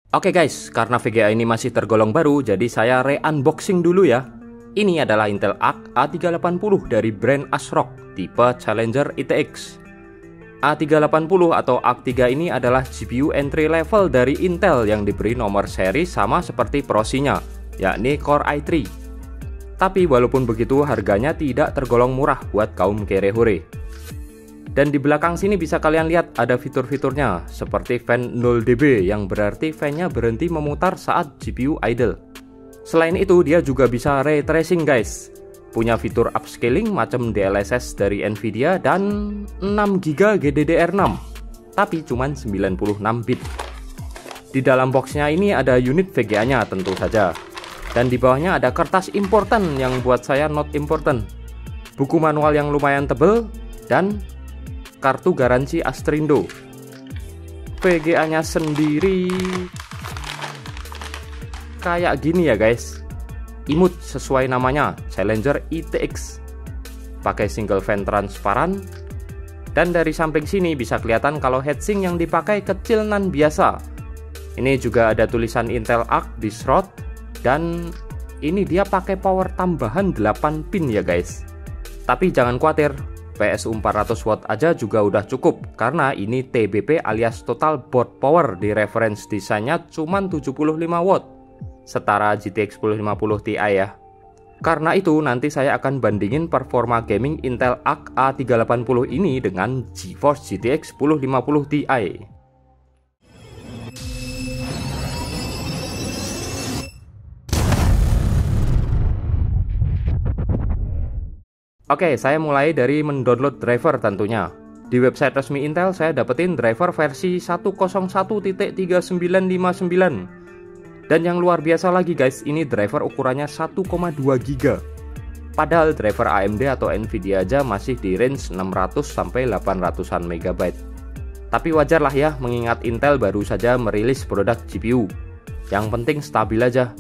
Oke guys, karena VGA ini masih tergolong baru, jadi saya re-unboxing dulu ya. Ini adalah Intel Arc A380 dari brand ASRock, tipe Challenger ITX. A380 atau Arc 3 ini adalah GPU entry level dari Intel yang diberi nomor seri sama seperti Pro-nya, yakni Core i3. Tapi walaupun begitu, harganya tidak tergolong murah buat kaum kere-hore. Dan di belakang sini bisa kalian lihat ada fitur-fiturnya seperti fan 0 dB yang berarti fan-nya berhenti memutar saat GPU idle. Selain itu dia juga bisa ray tracing guys. Punya fitur upscaling macam DLSS dari Nvidia dan 6GB GDDR6. Tapi cuman 96 bit. Di dalam boxnya ini ada unit VGA-nya tentu saja. Dan di bawahnya ada kertas important yang buat saya not important. Buku manual yang lumayan tebel dan kartu garansi Astrindo. VGA-nya sendiri kayak gini ya guys. Imut sesuai namanya, Challenger ITX. Pakai single fan transparan. Dan dari samping sini bisa kelihatan kalau heatsink yang dipakai kecil nan biasa. Ini juga ada tulisan Intel Arc di slot. Dan ini dia pakai power tambahan 8 pin ya guys. Tapi jangan khawatir, PSU 400 watt aja juga udah cukup karena ini TBP alias total board power. Di reference desainnya cuman 75 watt, setara GTX 1050 Ti ya. Karena itu nanti saya akan bandingin performa gaming Intel Arc A380 ini dengan GeForce GTX 1050 Ti. Oke, saya mulai dari mendownload driver tentunya. Di website resmi Intel saya dapetin driver versi 101.3959. Dan yang luar biasa lagi guys, ini driver ukurannya 1,2 GB. Padahal driver AMD atau Nvidia aja masih di range 600 sampai 800-an MB. Tapi wajar lah ya, mengingat Intel baru saja merilis produk GPU. Yang penting stabil aja.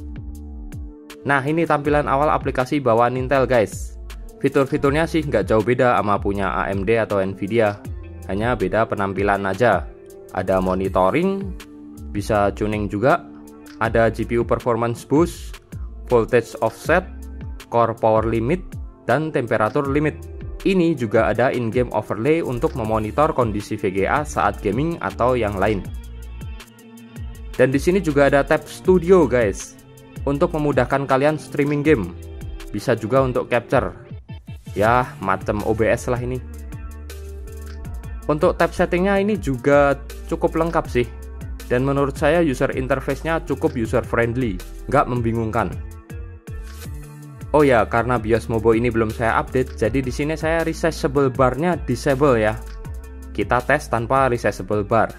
Nah, ini tampilan awal aplikasi bawaan Intel guys. Fitur-fiturnya sih nggak jauh beda sama punya AMD atau Nvidia, hanya beda penampilan aja. Ada monitoring, bisa tuning juga, ada GPU performance boost, voltage offset, core power limit, dan temperatur limit. Ini juga ada in-game overlay untuk memonitor kondisi VGA saat gaming atau yang lain. Dan di sini juga ada tab Studio guys, untuk memudahkan kalian streaming game. Bisa juga untuk capture. Ya, macam OBS lah ini. Untuk tab settingnya ini juga cukup lengkap sih. Dan menurut saya user interface-nya cukup user friendly, nggak membingungkan. Oh ya, karena BIOS Mobo ini belum saya update, jadi di sini saya resizable bar-nya disable ya. Kita tes tanpa resizable bar.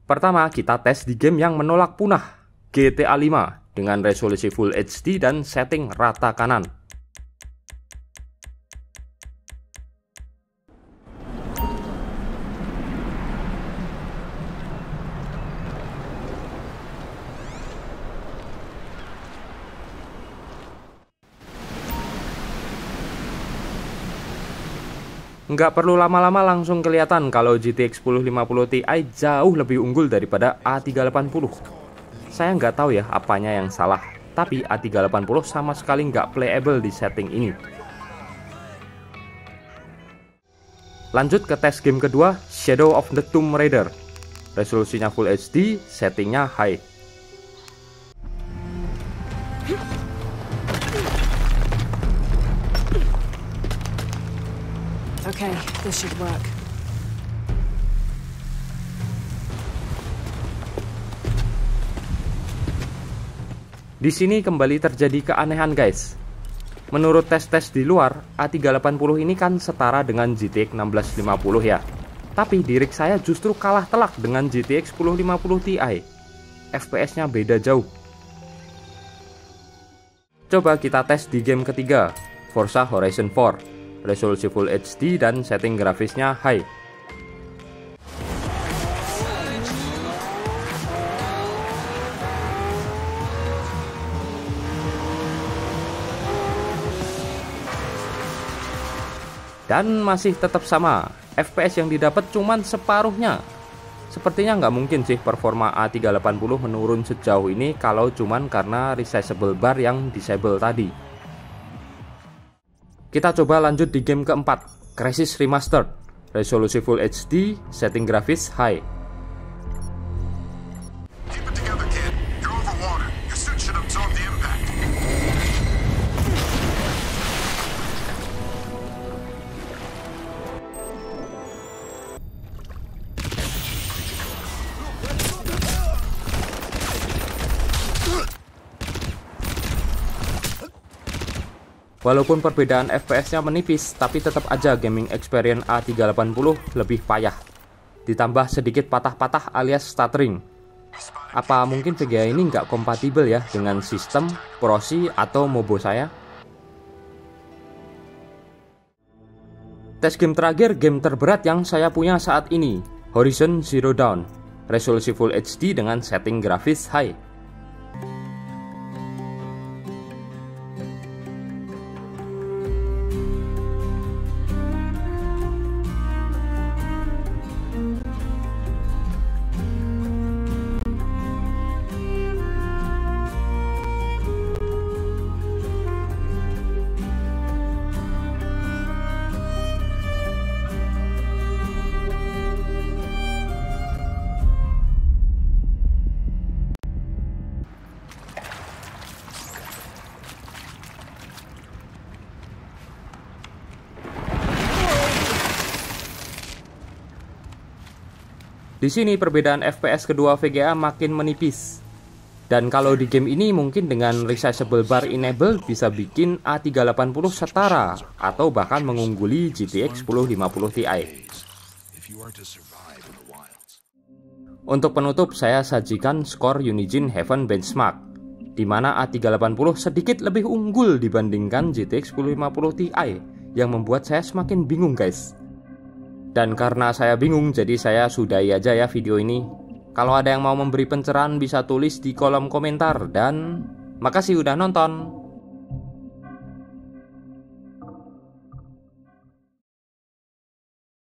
Pertama, kita tes di game yang menolak punah, GTA 5 dengan resolusi Full HD dan setting rata kanan. Nggak perlu lama-lama langsung kelihatan kalau GTX 1050 Ti jauh lebih unggul daripada A380. Saya nggak tahu ya apanya yang salah, tapi A380 sama sekali nggak playable di setting ini. Lanjut ke tes game kedua, Shadow of the Tomb Raider. Resolusinya Full HD, settingnya high. Okay, this should work. Di sini kembali terjadi keanehan guys. Menurut tes-tes di luar, A380 ini kan setara dengan GTX 1650 ya. Tapi di rig saya justru kalah telak dengan GTX 1050 Ti. FPS-nya beda jauh. Coba kita tes di game ketiga, Forza Horizon 4. Resolusi Full HD dan setting grafisnya high. Dan masih tetap sama, FPS yang didapat cuman separuhnya. Sepertinya nggak mungkin sih performa A380 menurun sejauh ini kalau cuman karena resizable bar yang disable tadi. Kita coba lanjut di game keempat, Crysis Remastered. Resolusi Full HD, setting grafis high. Walaupun perbedaan FPS-nya menipis, tapi tetap aja gaming experience A380 lebih payah. Ditambah sedikit patah-patah alias stuttering. Apa mungkin VGA ini nggak kompatibel ya dengan sistem, prosi, atau MOBO saya? Tes game terakhir, game terberat yang saya punya saat ini, Horizon Zero Dawn. Resolusi Full HD dengan setting grafis high. Di sini perbedaan FPS kedua VGA makin menipis. Dan kalau di game ini mungkin dengan resizable bar enable bisa bikin A380 setara atau bahkan mengungguli GTX 1050 Ti. Untuk penutup saya sajikan skor Unigine Heaven Benchmark, di mana A380 sedikit lebih unggul dibandingkan GTX 1050 Ti yang membuat saya semakin bingung guys. Dan karena saya bingung, jadi saya sudahi aja ya video ini. Kalau ada yang mau memberi pencerahan bisa tulis di kolom komentar. Dan makasih udah nonton.